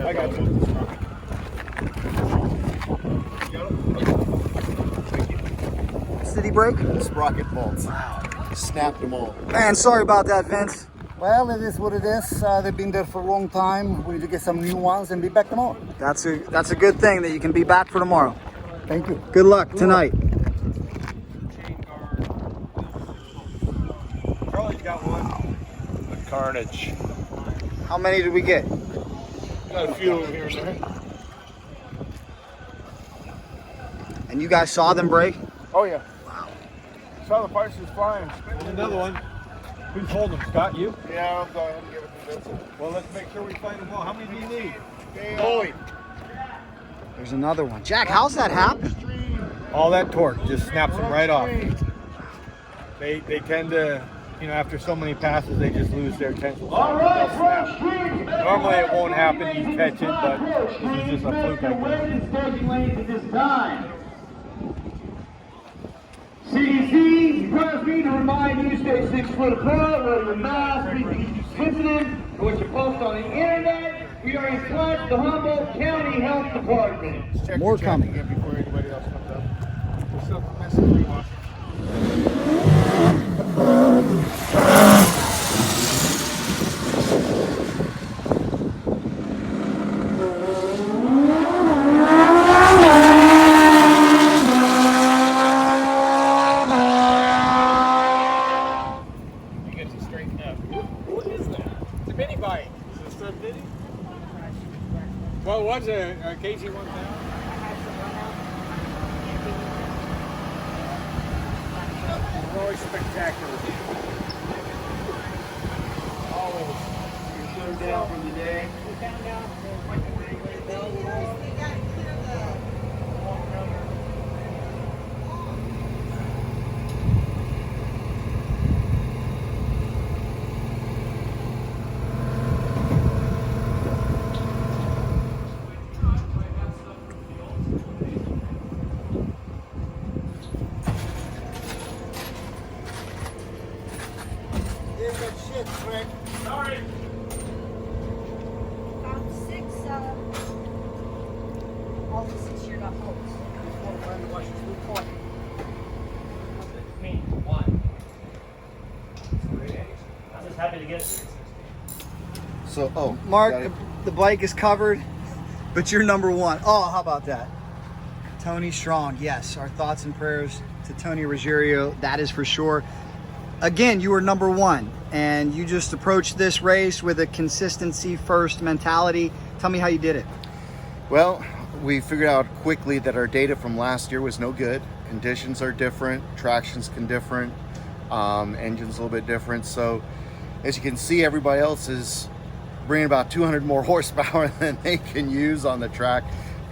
I got you. Did he break? Sprocket bolts. Snapped them all. Man, sorry about that, Vince. Well, it is what it is. They've been there for a long time. We need to get some new ones and be back tomorrow. That's a good thing that you can be back for tomorrow. Thank you. Good luck tonight. Charlie's got one. The carnage. How many did we get? Got a few over here and there. And you guys saw them break? Oh yeah. Wow. Saw the parts was flying. There's another one. Who's holding them? Scott, you? Yeah, I'll go ahead and give it to Vincent. Well, let's make sure we find them all. How many do you need? Lloyd. There's another one. Jack, how's that happen? All that torque just snaps them right off. They tend to, you know, after so many passes, they just lose their tension. All right, normally it won't happen. You catch it, but this is just a fluke, I guess. CDC requires me to remind you, stay 6 foot apart, wear your mask, be sensitive to what you post on the internet. We are in touch the Humboldt County Health Department. More coming. Before anybody else comes up. We're still messing with Well, what's a KZ 1000? Always spectacular. Always. You're slowed down from the day. Sorry. Found 6 all the 6 year got bolts. I'm just happy to get it. So, Mark, the bike is covered, but you're number one. Oh, how about that? Tony Strong, yes. Our thoughts and prayers to Tony Ruggiero, that is for sure. Again, you were number one, and you just approached this race with a consistency first mentality. Tell me how you did it. Well, we figured out quickly that our data from last year was no good. Conditions are different, traction's different, engine's a little bit different. So as you can see, everybody else is bringing about 200 more horsepower than they can use on the track.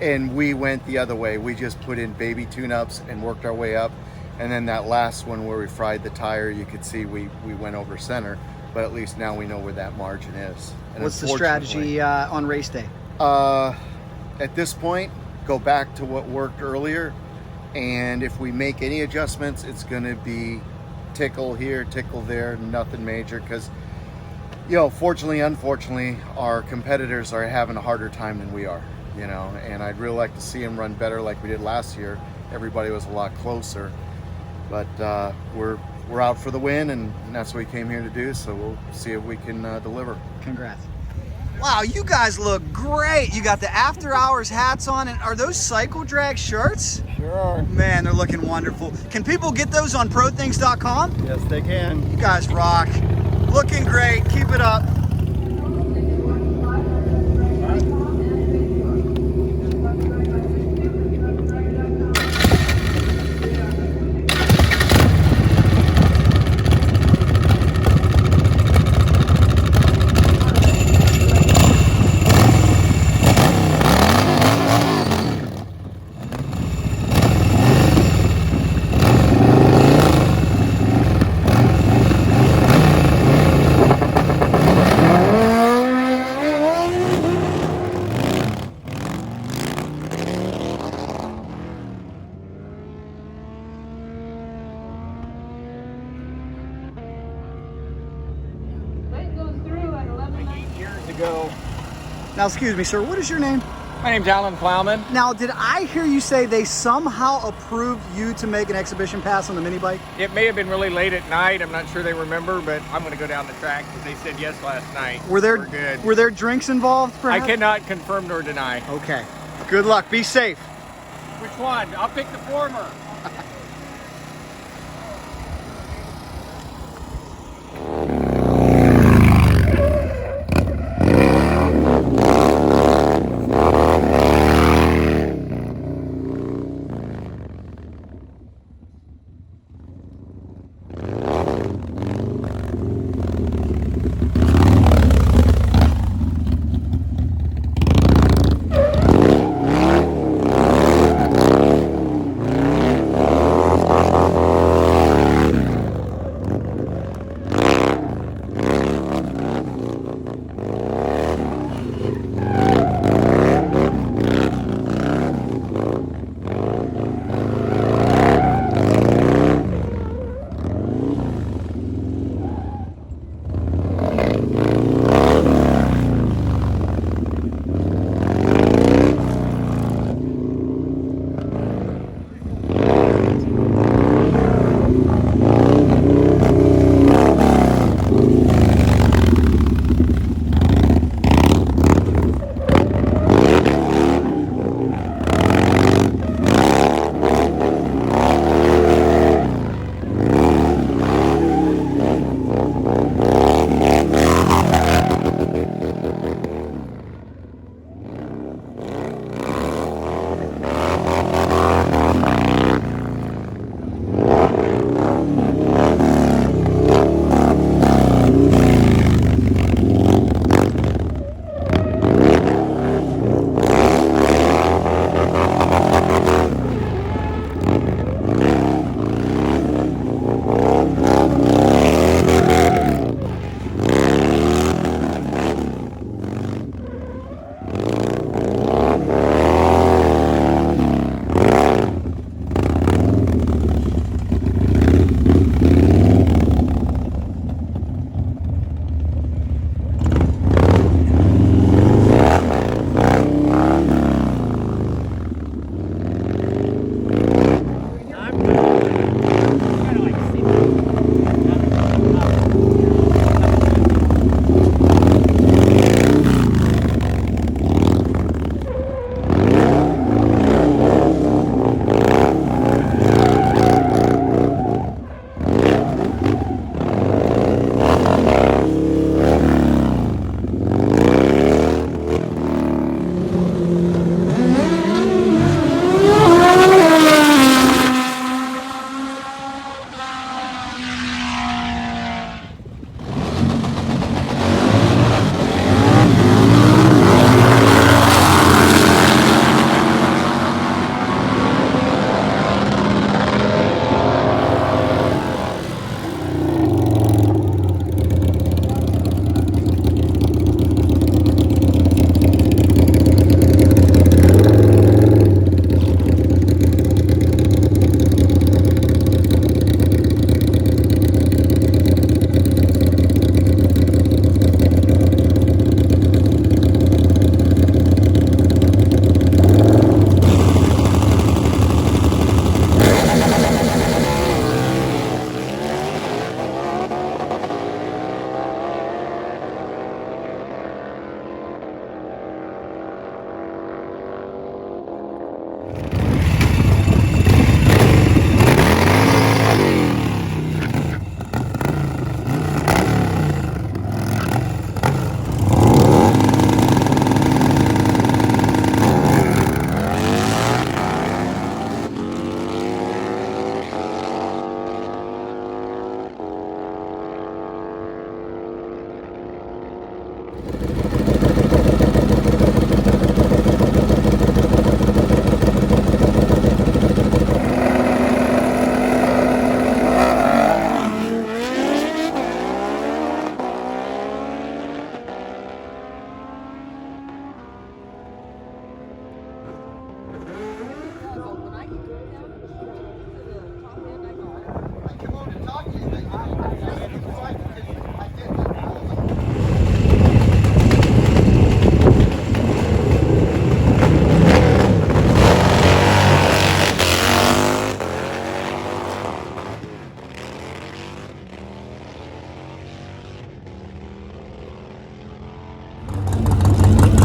And we went the other way. We just put in baby tune-ups and worked our way up. And then that last one where we fried the tire, you could see we went over center, but at least now we know where that margin is. And what's the strategy on race day? At this point, go back to what worked earlier. And if we make any adjustments, it's going to be tickle here, tickle there, nothing major. Because, you know, fortunately, unfortunately, our competitors are having a harder time than we are, you know. And I'd really like to see them run better like we did last year. Everybody was a lot closer. But we're out for the win, and that's what we came here to do. So we'll see if we can deliver. Congrats. Wow, you guys look great. You got the after hours hats on, and are those Cycledrag shirts? Sure. Man, they're looking wonderful. Can people get those on prothings.com? Yes, they can. You guys rock. Looking great. Keep it up. Now, excuse me, sir, what is your name? My name's Alan Plowman. Now, did I hear you say they somehow approved you to make an exhibition pass on the mini bike? It may have been really late at night. I'm not sure they remember, but I'm going to go down the track because they said yes last night. Were there We're good. Were there drinks involved, perhaps? I cannot confirm nor deny. Okay. Good luck. Be safe. Which one? I'll pick the former.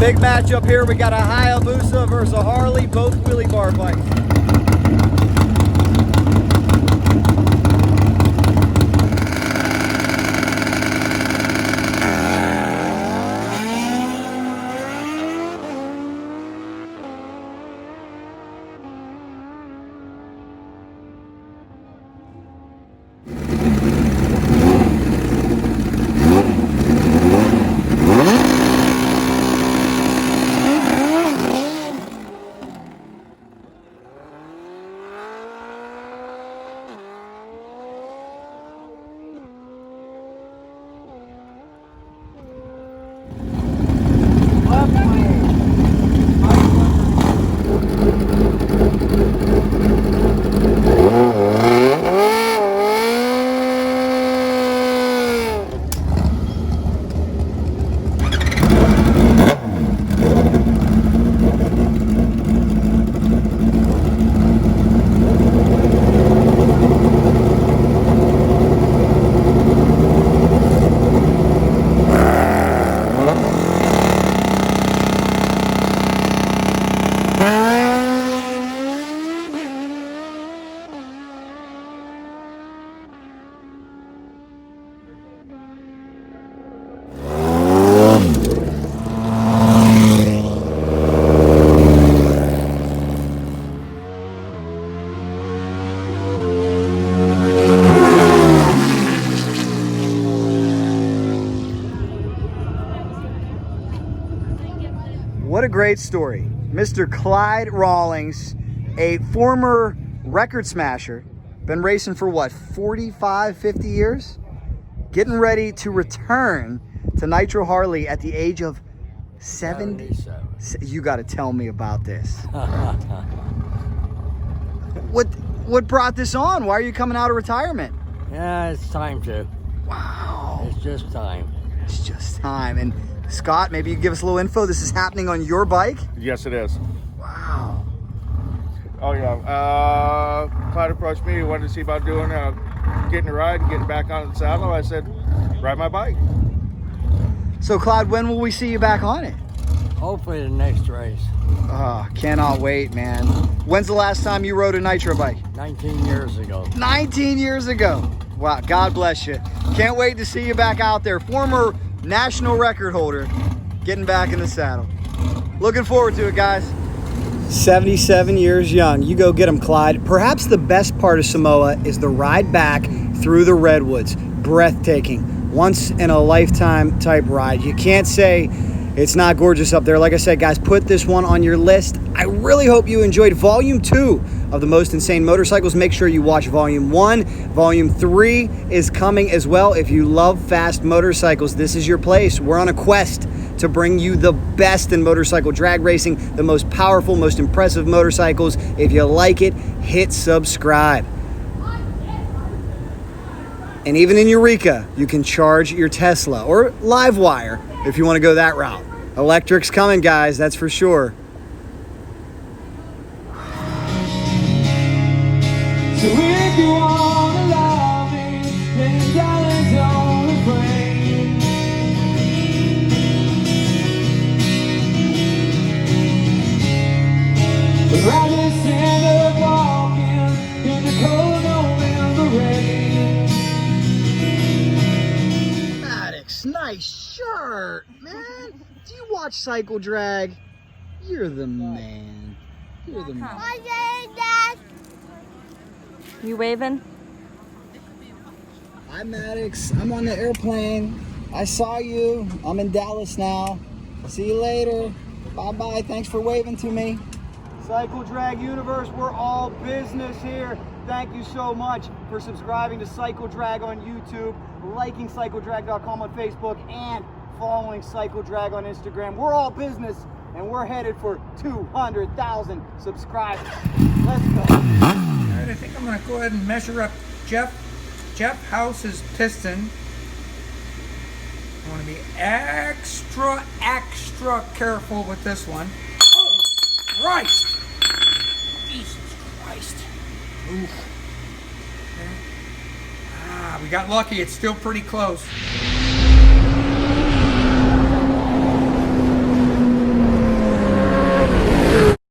Big matchup here. We got a Hayabusa versus a Harley, both wheelie bar bikes. What a great story. Mr. Clyde Rawlings, a former record smasher, been racing for what, 45, 50 years? Getting ready to return to Nitro Harley at the age of 70. You got to tell me about this. What brought this on? Why are you coming out of retirement? Yeah, it's time to. Wow. It's just time. It's just time. And Scott, maybe you can give us a little info. This is happening on your bike? Yes, it is. Wow. Oh, yeah. Clyde approached me, wanted to see about doing getting a ride and getting back on the saddle. I said, ride my bike. So, Clyde, when will we see you back on it? Hopefully the next race. Oh, cannot wait, man. When's the last time you rode a nitro bike? 19 years ago. 19 years ago. Wow, God bless you. Can't wait to see you back out there. Former national record holder, getting back in the saddle. Looking forward to it, guys. 77 years young. You go get him, Clyde. Perhaps the best part of Samoa is the ride back through the redwoods. Breathtaking. Once in a lifetime type ride. You can't say it's not gorgeous up there. Like I said, guys, put this one on your list. I really hope you enjoyed Volume 2 of The Most Insane Motorcycles. Make sure you watch Volume 1. Volume 3 is coming as well. If you love fast motorcycles, this is your place. We're on a quest to bring you the best in motorcycle drag racing, the most powerful, most impressive motorcycles. If you like it, hit subscribe. And even in Eureka, you can charge your Tesla or Livewire if you want to go that route. Electric's coming, guys, that's for sure. So if you wanna love me, then darling, don't refrain. But rather stand up walking in the cold November rain. Maddox, nice shirt, man. Do you watch Cycledrag? You're the man. You're the man. You waving? Hi, Maddox. I'm on the airplane. I saw you. I'm in Dallas now. I'll see you later. Bye-bye. Thanks for waving to me. Cycledrag Universe, we're all business here. Thank you so much for subscribing to Cycledrag on YouTube, liking cycledrag.com on Facebook, and following Cycledrag on Instagram. We're all business, and we're headed for 200,000 subscribers. Let's go. All right, I think I'm going to go ahead and measure up Jeff House's piston. I want to be extra careful with this one. Oh, Christ! Jesus Christ. Oof. Okay. We got lucky. It's still pretty close.